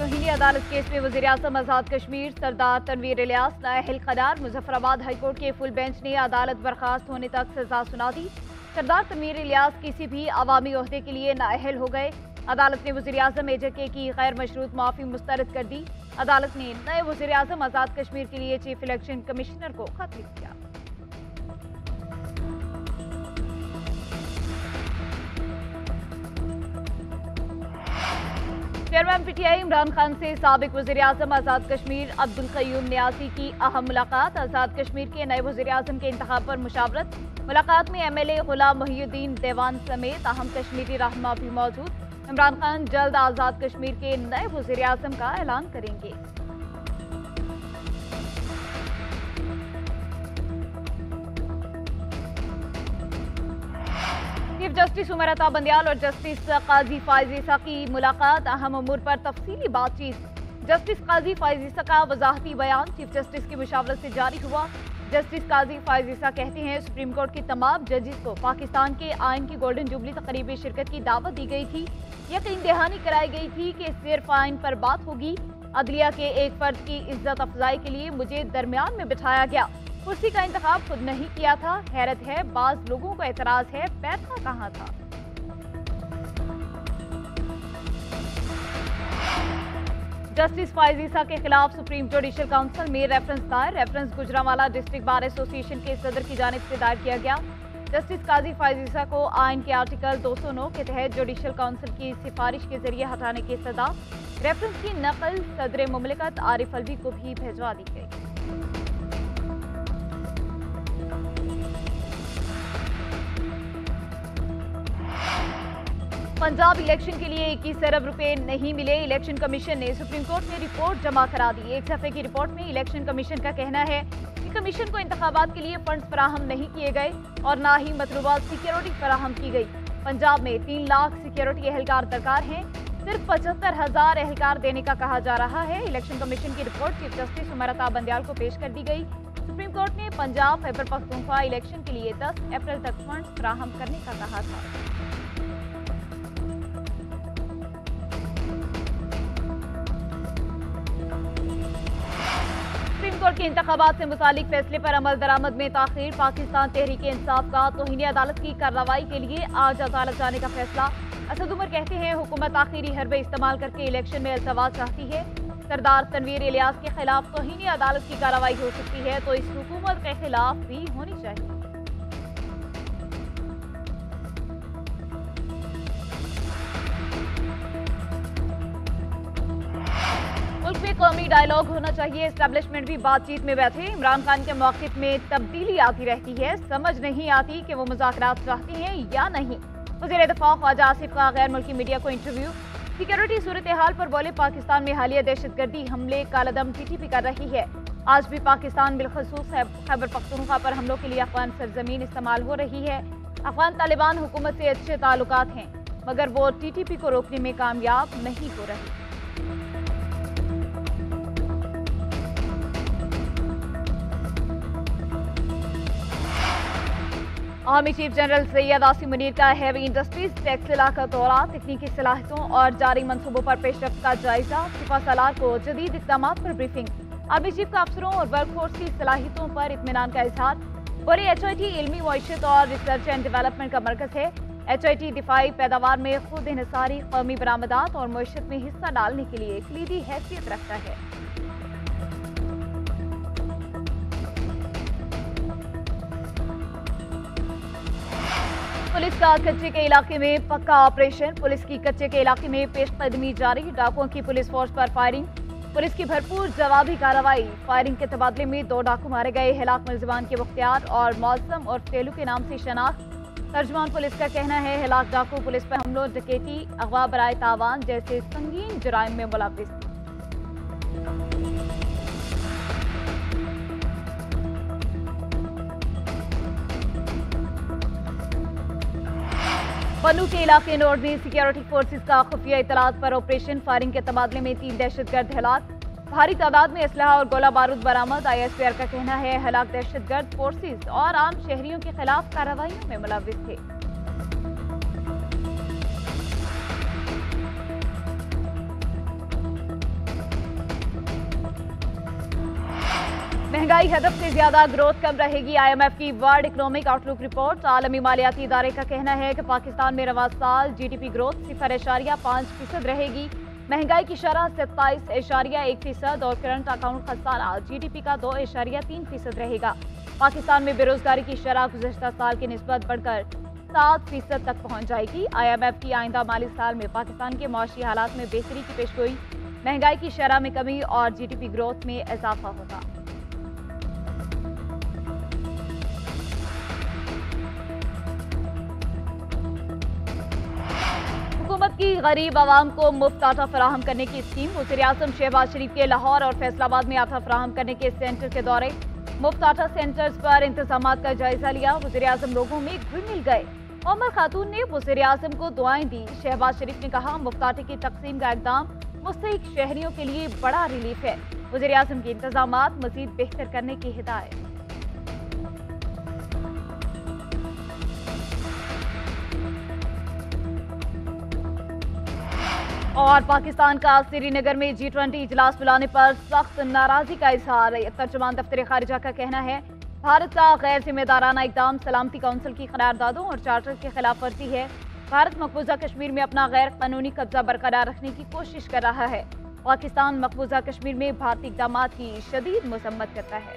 तौहीनी अदालत केस में वज़ीर-ए-आज़म आज़ाद कश्मीर सरदार तनवीर इलियास नाअहल करार। मुजफ्फराबाद हाईकोर्ट के फुल बेंच ने अदालत बर्खास्त होने तक सजा सुना दी। सरदार तनवीर इलियास किसी भी अवामी ओहदे के लिए नाअहल हो गए। अदालत ने वज़ीर-ए-आज़म एजेके की गैर मशरूत माफ़ी मुस्तरद कर दी। अदालत ने नए वज़ीर-ए-आज़म आज़ाद कश्मीर के लिए चीफ इलेक्शन कमिश्नर को खत लिख दिया। चेयरमैन पीटीआई इमरान खान से साबिक वज़ीर-ए-आज़म आज़ाद कश्मीर अब्दुल क़य्यूम नियाज़ी की अहम मुलाकात। आज़ाद कश्मीर के नए वज़ीर-ए-आज़म के इंतखाब पर मुशावरत। मुलाकात में एमएलए गुलाम मोहिउद्दीन देवान समेत अहम कश्मीरी रहनुमा भी मौजूद। इमरान खान जल्द आज़ाद कश्मीर के नए वज़ीर-ए-आज़म का ऐलान करेंगे। चीफ जस्टिस उमर अता बंदियाल और जस्टिस काजी फाइज ईसा की मुलाकात। अहम उमूर पर तफसीली बातचीत। जस्टिस काजी फाइज ईसा का वजाहती बयान चीफ जस्टिस की मुशावरत से जारी हुआ। जस्टिस काजी फाइज ईसा कहते हैं सुप्रीम कोर्ट के तमाम जजेस को पाकिस्तान के आइन की गोल्डन जुबली तकरीब में शिरकत की दावत दी गई थी। यकीन दहानी कराई गई थी कि सिर्फ आइन पर बात होगी। अदलिया के एक फर्द की इज्जत अफजाई के लिए मुझे दरमियान में बिठाया गया। कुर्सी का इंतखाब खुद नहीं किया था। हैरत है बाज लोगों को एतराज है पैसा कहाँ था। जस्टिस फाइज ईसा के खिलाफ सुप्रीम जुडिशल काउंसिल में रेफरेंस दायर। Reference Gujranwala district bar association के सदर की जानिब से दायर किया गया। जस्टिस काजी फाइज ईसा को आइन के आर्टिकल 209 के तहत जुडिशल काउंसिल की सिफारिश के जरिए हटाने की सदा। रेफरेंस की नकल सदर मुमलिकत आरिफ अलवी को भी भिजवा दी गई। पंजाब इलेक्शन के लिए 21 अरब रुपए नहीं मिले। इलेक्शन कमीशन ने सुप्रीम कोर्ट में रिपोर्ट जमा करा दी। एक सफ़े की रिपोर्ट में इलेक्शन कमीशन का कहना है कि कमीशन को इंतखाबात के लिए फंड्स फराहम नहीं किए गए और ना ही मतलूबा सिक्योरिटी फराहम की गई। पंजाब में 3 लाख सिक्योरिटी एहलकार दरकार हैं। सिर्फ 75,000 एहलकार देने का कहा जा रहा है। इलेक्शन कमीशन की report chief justice Umar Ata Bandial को पेश कर दी गई। सुप्रीम कोर्ट ने पंजाब खैबर पख्तूनख्वा इलेक्शन के लिए 10 अप्रैल तक फंड्स फराहम करने का कहा था। सुप्रीम कोर्ट के इंतखाबात से मुतालिक फैसले पर अमल दरामद में ताखीर। पाकिस्तान तहरीक इंसाफ का तौहीनी अदालत की कार्रवाई के लिए आज अदालत जाने का फैसला। असद उमर कहते हैं हुकूमत आखिरी हरबे इस्तेमाल करके इलेक्शन में अल्तवा चाहती है। सरदार तनवीर इलियास के खिलाफ तौहीनी अदालत की कार्रवाई हो सकती है तो इस हुकूमत के खिलाफ भी होनी चाहिए। मुल्क में कौमी डायलॉग होना चाहिए। एस्टेब्लिशमेंट भी बातचीत में बैठे। इमरान खान के मौक़िफ़ में तब्दीली आती रहती है। समझ नहीं आती कि वो मुज़ाकरात चाहते हैं या नहीं। वज़ीर दिफ़ा ख्वाजा आसिफ का गैर मुल्की मीडिया को इंटरव्यू। सिक्योरिटी सूरत हाल पर बोले पाकिस्तान में हालिया दहशतगर्दी हमले कालादम टीटीपी कर रही है। आज भी पाकिस्तान बिलखसूस खैबर पख्तूनख्वा पर हमलों के लिए अफगान सरजमीन इस्तेमाल हो रही है। अफगान तालिबान हुकूमत से अच्छे ताल्लुकात हैं मगर वो टीटीपी को रोकने में कामयाब नहीं हो रही। Army chief general Syed Asim Munir का हैवी इंडस्ट्रीज टेक्सटाइल का दौरा। तकनीकी सलाहियतों और जारी मनसूबों पर पेशरफ्त का जायजा। सिपा सालार को जदीद इक़दाम पर ब्रीफिंग। आर्मी चीफ का अफसरों और वर्कफोर्स की सलाहियतों पर इत्मीनान का इजहार। बड़ी HIT इल्मी मईशत और रिसर्च एंड डेवलपमेंट का मरकज है। HIT दिफाई पैदावार में खुद इन्हिसारी कौमी बरामदात और मईशत में हिस्सा डालने के लिए कलीदी हैसियत रखता है। पुलिस का कच्चे के इलाके में पक्का ऑपरेशन। पुलिस की कच्चे के इलाके में पेशकदमी जारी। डाकुओं की पुलिस फोर्स पर फायरिंग। पुलिस की भरपूर जवाबी कार्रवाई। फायरिंग के तबादले में 2 डाकू मारे गए। हिलाक मुलजिमान के मुख्तियार और मौसम और फेलू के नाम से शनाख्त। तर्जुमान पुलिस का कहना है हिलाक डाकू पुलिस पर हमलों, डकैती, अगवा बराए तावान जैसे संगीन जुराइम में मुलव्विस थे। पन्नू के इलाके नोड में सिक्योरिटी फोर्सेस का खुफिया इतलात पर ऑपरेशन। फायरिंग के तबादले में 3 दहशतगर्द हलाक। भारी तादाद में असलहा और गोला बारूद बरामद। ISPR का कहना है हलाक दहशतगर्द फोर्सेस और आम शहरियों के खिलाफ कार्रवाइयों में मुलव्विस थे। महंगाई हदफ से ज्यादा ग्रोथ कम रहेगी। IMF की वर्ल्ड इकोनॉमिक आउटलुक रिपोर्ट। आलमी मालियाती इदारे का कहना है कि पाकिस्तान में रवा साल GDP ग्रोथ 0.5% रहेगी। महंगाई की शरह 27.1% और करंट अकाउंट खसारा GDP का 2.3% रहेगा। पाकिस्तान में बेरोजगारी की शरह गुज़श्ता साल की निस्बत बढ़कर 7% तक पहुंच जाएगी। IMF की आइंदा माली साल में पाकिस्तान के माशी हालात में बेहतरी की पेशगोई, महंगाई की शरह में कमी और GDP ग्रोथ में इजाफा होगा। हुकूमत की गरीब आवाम को मुफ्त आटा फराहम करने की स्कीम। वज़ीर-ए-आज़म शहबाज शरीफ के लाहौर और फैसलाबाद में आटा फराहम करने के सेंटर के दौरे। मुफ्त आटा सेंटर्स पर इंतजामात का जायजा लिया। वज़ीर-ए-आज़म लोगों में घुल मिल गए। उमर खातून ने वज़ीर-ए-आज़म को दुआएं दी। शहबाज शरीफ ने कहा, मुफ्त आटे की तकसीम का इक़दाम मुस्तहिक शहरियों के लिए बड़ा रिलीफ है। वज़ीर-ए-आज़म के इंतजामात मज़ीद बेहतर करने की हिदायत। और पाकिस्तान का श्रीनगर में G20 इजलास बुलाने पर सख्त नाराजगी का इजहार। तर्जुमान दफ्तर खारिजा का कहना है, भारत का गैर जिम्मेदाराना इकदाम सलामती काउंसिल की करारदादों और चार्टर के खिलाफ वर्जी है। भारत मकबूजा कश्मीर में अपना गैर कानूनी कब्जा बरकरार रखने की कोशिश कर रहा है। पाकिस्तान मकबूजा कश्मीर में भारतीय इकदामात की शदीद मजम्मत करता है।